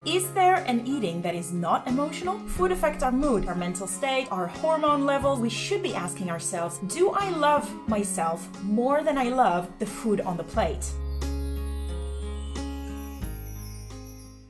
is there an eating that is not emotional? Food affects our mood, our mental state, our hormone levels. We should be asking ourselves, do I love myself more than I love the food on the plate?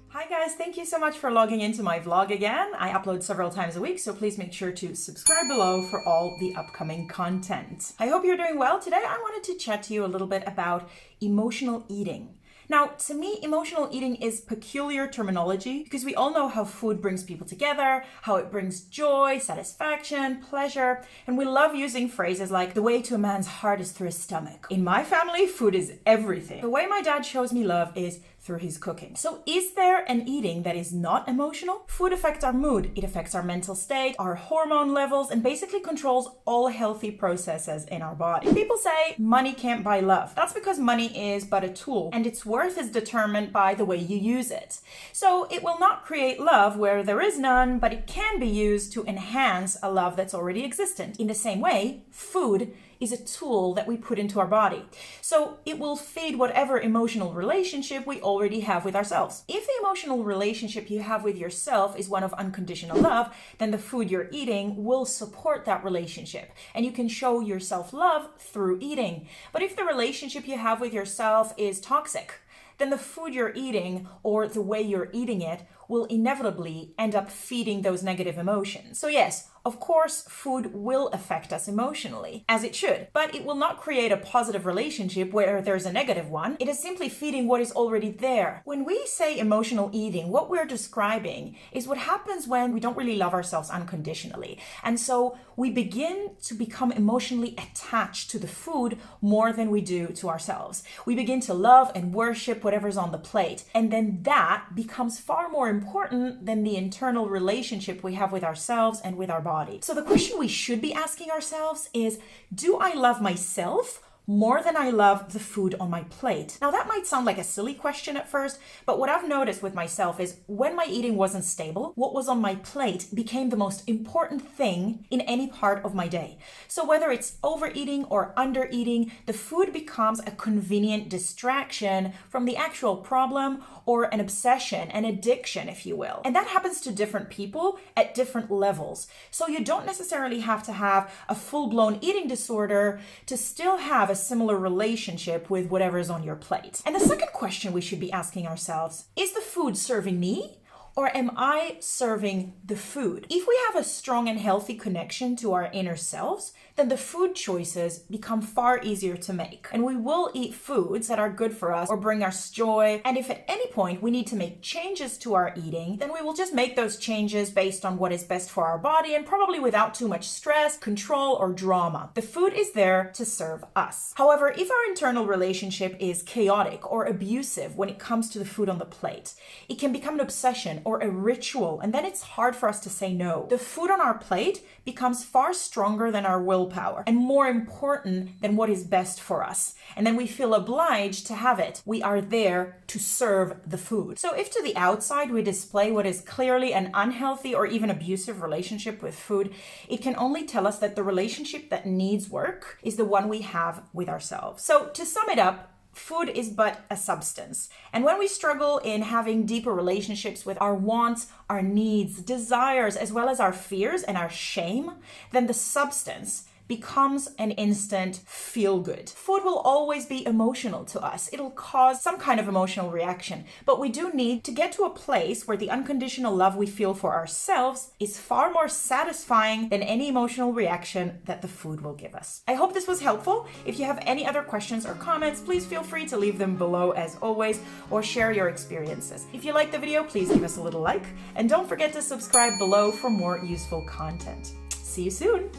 Hi guys, thank you so much for logging into my vlog again. I upload several times a week, so please make sure to subscribe below for all the upcoming content. I hope you're doing well. Today I wanted to chat to you a little bit about emotional eating. Now, to me, emotional eating is peculiar terminology because we all know how food brings people together, how it brings joy, satisfaction, pleasure, and we love using phrases like the way to a man's heart is through his stomach. In my family, food is everything. The way my dad shows me love is through his cooking. So is there an eating that is not emotional? Food affects our mood, it affects our mental state, our hormone levels, and basically controls all healthy processes in our body. People say money can't buy love. That's because money is but a tool, and its worth is determined by the way you use it. So it will not create love where there is none, but it can be used to enhance a love that's already existent. In the same way, food is a tool that we put into our body. So it will feed whatever emotional relationship we already have with ourselves. If the emotional relationship you have with yourself is one of unconditional love, then the food you're eating will support that relationship. And you can show yourself love through eating. But if the relationship you have with yourself is toxic, then the food you're eating or the way you're eating it will inevitably end up feeding those negative emotions. So yes, of course, food will affect us emotionally, as it should, but it will not create a positive relationship where there's a negative one. It is simply feeding what is already there. When we say emotional eating, what we're describing is what happens when we don't really love ourselves unconditionally. And so we begin to become emotionally attached to the food more than we do to ourselves. We begin to love and worship whatever's on the plate. And then that becomes far more important than the internal relationship we have with ourselves and with our body. So the question we should be asking ourselves is, do I love myself more than I love the food on my plate? Now that might sound like a silly question at first, but what I've noticed with myself is when my eating wasn't stable, what was on my plate became the most important thing in any part of my day. So whether it's overeating or undereating, the food becomes a convenient distraction from the actual problem or an obsession, an addiction, if you will. And that happens to different people at different levels. So you don't necessarily have to have a full-blown eating disorder to still have a similar relationship with whatever's on your plate. And the second question we should be asking ourselves, is the food serving me? Or am I serving the food? If we have a strong and healthy connection to our inner selves, then the food choices become far easier to make. And we will eat foods that are good for us or bring us joy. And if at any point we need to make changes to our eating, then we will just make those changes based on what is best for our body and probably without too much stress, control, or drama. The food is there to serve us. However, if our internal relationship is chaotic or abusive when it comes to the food on the plate, it can become an obsession or a ritual, and then it's hard for us to say no. The food on our plate becomes far stronger than our willpower and more important than what is best for us. And then we feel obliged to have it. We are there to serve the food. So if to the outside we display what is clearly an unhealthy or even abusive relationship with food, it can only tell us that the relationship that needs work is the one we have with ourselves. So to sum it up, food is but a substance. And when we struggle in having deeper relationships with our wants, our needs, desires, as well as our fears and our shame, then the substance becomes an instant feel-good. Food will always be emotional to us. It'll cause some kind of emotional reaction, but we do need to get to a place where the unconditional love we feel for ourselves is far more satisfying than any emotional reaction that the food will give us. I hope this was helpful. If you have any other questions or comments, please feel free to leave them below as always, or share your experiences. If you liked the video, please give us a little like, and don't forget to subscribe below for more useful content. See you soon.